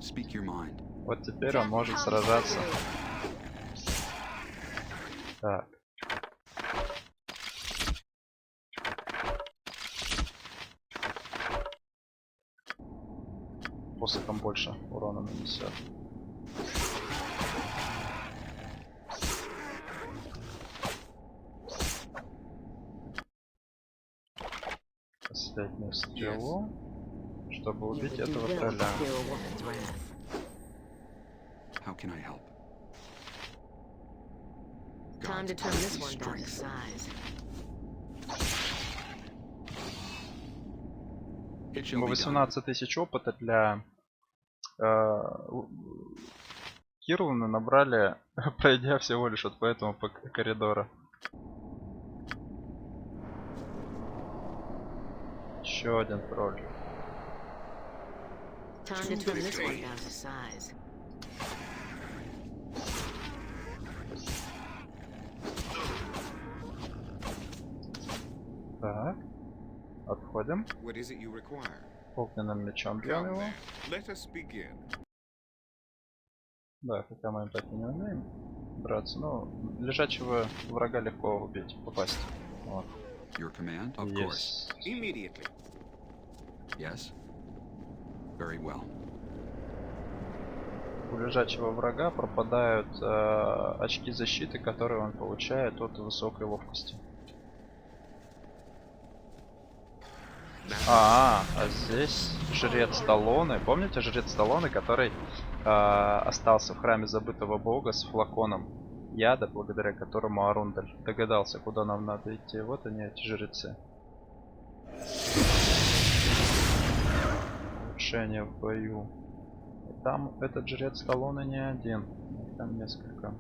Speak your mind. Вот теперь он может сражаться. Так. Посохом больше урона нанесет. Последнюю стрелу, чтобы You убить would do этого well to тролля. fear a woman's wrath. How can I help? Time to God's turn this mighty one down to strength. size. It shall Ну, be done. 18 тысяч опыта для Кирлана набрали, пройдя всего лишь вот по этому коридору. Еще один тролль. Time to turn this one down to size. Так. Отходим. What is it you require? Огненным мечом бьем Come его. then, let us begin. Да, хотя мы им так и не умеем драться. Но лежачего врага легко убить, попасть. Вот. Your command? Of course. Есть. Immediately. Yes. Very well. У лежачего врага пропадают очки защиты, которые он получает от высокой ловкости. А здесь жрец Талоны. Помните жрец Талоны, который остался в храме забытого бога с флаконом яда, благодаря которому Арундаль догадался, куда нам надо идти. Вот они, эти жрецы. Улучшение в бою. И там этот жрец Талоны не один. Их там несколько.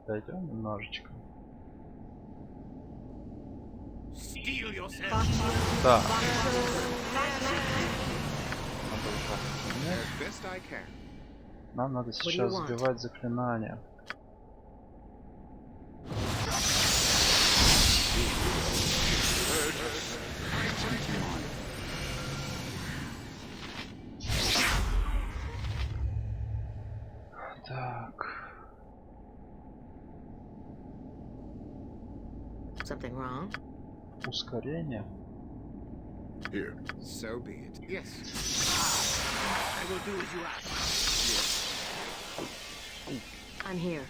Отойдем немножечко. Steel yourself. Да. As best I can. Нам надо do you сейчас want? сбивать заклинания. Так. Something wrong? Ускорение. Here. So be it. Yes. I will do as you ask. I'm here.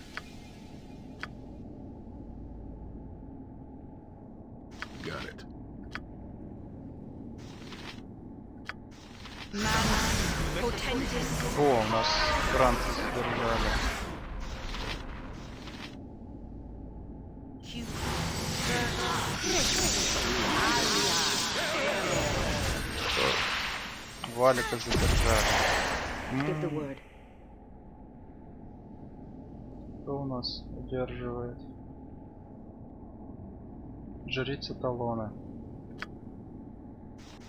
Got it. Potentis. О, у нас Гранта задержали. Валика задержали. Give the word. Кто у нас удерживает? Жрица Талона.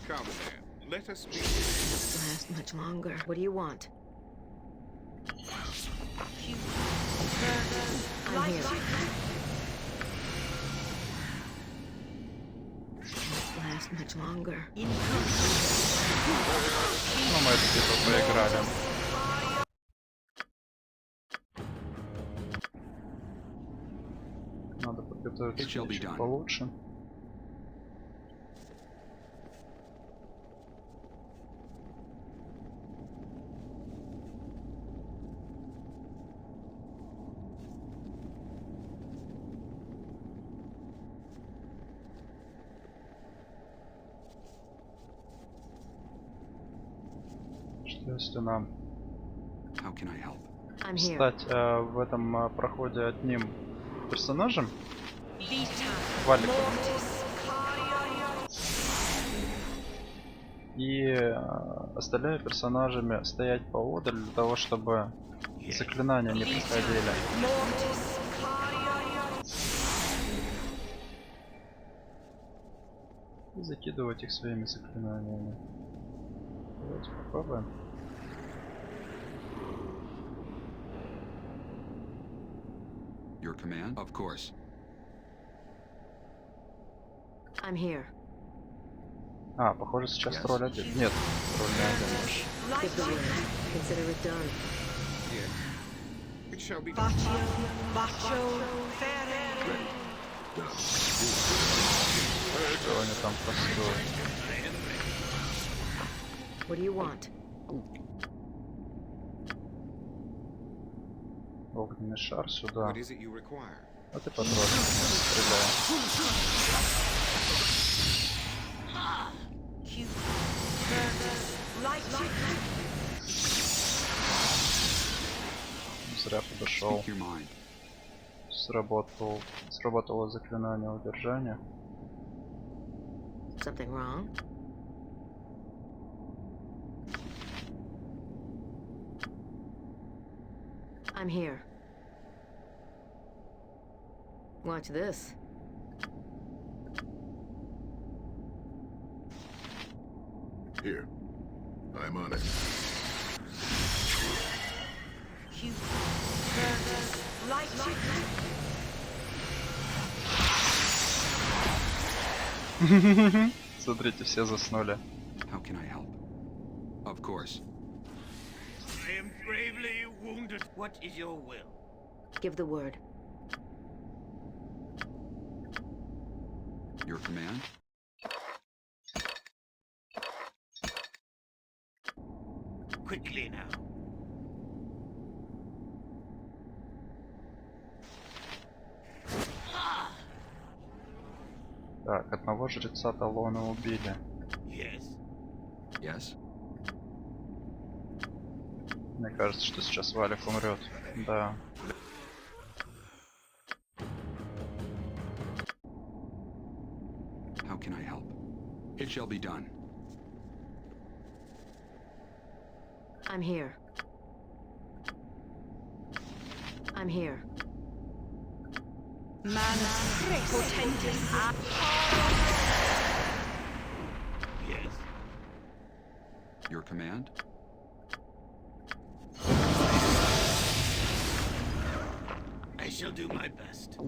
Come then. Let us speak. Last much longer. What do you want? I'm here. Last much longer. Ну, мы это типа поиграли. Надо подготовиться It shall be чуть done. получше. Что если нам How can I help? I'm here. стать в этом проходе одним персонажем? Vita. Валиком. Mortis. И остальными персонажами стоять поодаль для того, чтобы заклинания не приходили. Mortis. И закидывать их своими заклинаниями. Давайте попробуем. Your command? Of course. I'm here. А, похоже, сейчас Yes. тролль один. Нет, тролль не один. Give the word. Consider it done. Yes. It shall be done. Bacho. Fere. Что они там построят? What do you want? Огненный шар сюда. What is it you require? А ты потролль. Стреляй. Зря подошел. Speak your mind. Сработало заклинание удержания. Something wrong? I'm here. Watch this. Here. I'm on it. Смотрите, все заснули. How can I help? Of course. I am bravely wounded. What is your will? Give the word. Your command? Quickly now. Так, одного жреца Талона убили. Yes. Yes? Мне кажется, что сейчас Валик умрет. Да. How can I help? It shall be done. I'm here. I'm here. Manus Potentis. Yes. Your command? I shall do my best.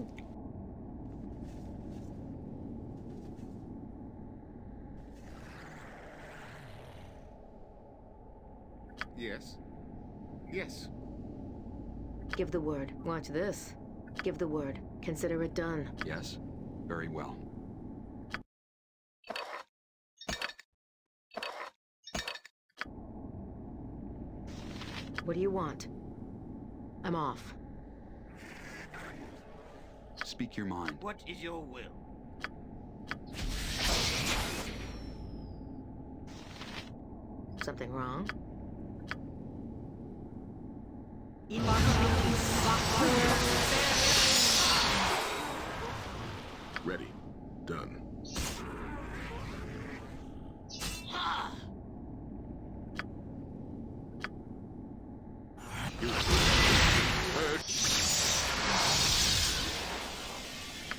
Yes. Yes. Give the word. Watch this. Give the word. Consider it done. Yes. Very well. What do you want? I'm off. Speak your mind. What is your will? Something wrong? Ready. Done.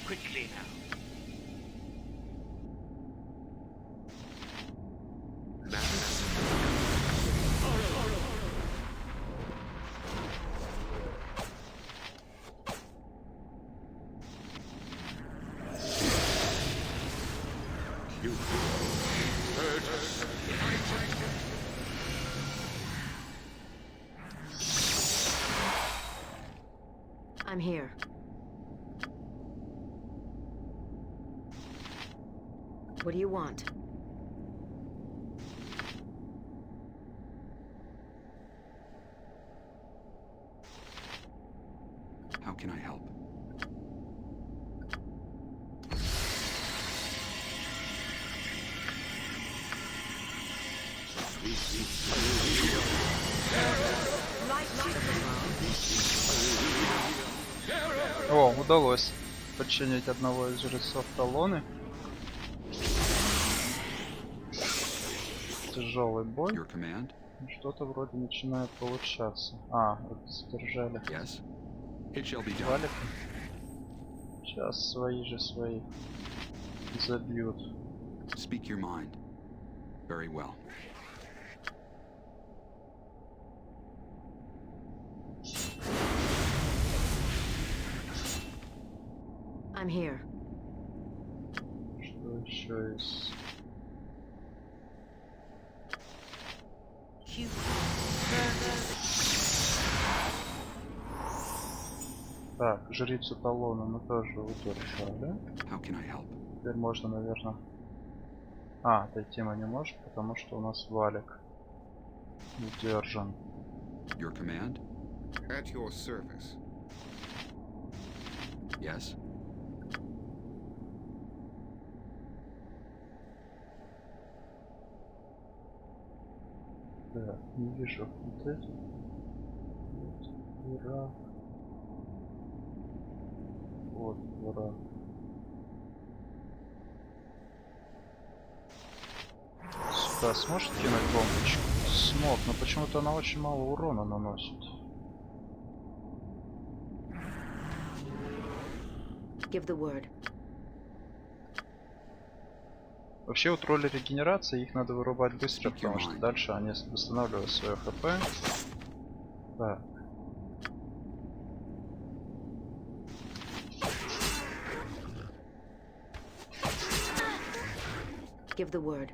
Quickly now. I'm here. What do you want? How can I help? О, удалось подчинить одного из жрецов Талоны. Тяжелый бой. Your command? Что-то вроде начинает получаться. А, вот задержали Yes. It shall be done. валик. Сейчас свои же своих забьют. Speak your mind. Very well. I'm here. Что еще из... Так, жрицу Талона мы тоже удержали. How can I help? Теперь можно, наверное... А, отойти мы не можем, потому что у нас валик удержан. Your command? At your service. Yes. Так, не вижу вот эти. Вот враг. Вот враг. Сюда сможет кинуть бомбочку? Смог, но почему-то она очень мало урона наносит. Give the word. Вообще у троллей регенерации их надо вырубать быстро, потому что дальше они восстанавливают свое хп. Так. Give the word.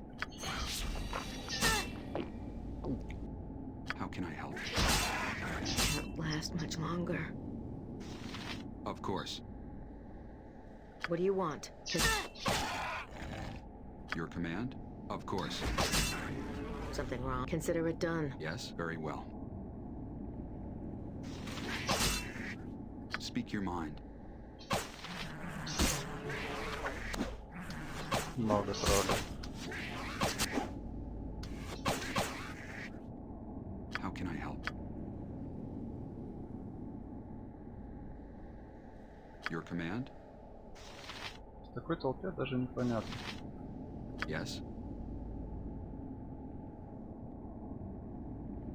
How can I help? Can't last much longer. Of course. What do you want? Your command? Of course. Something wrong? Consider it done. Yes, very well. Speak your mind. Много троллей. How can I help? Your command? В такой толпе даже непонятно. Yes.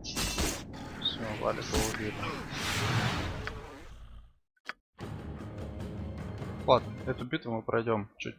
Все, валика убили. Ладно, эту битву мы пройдем чуть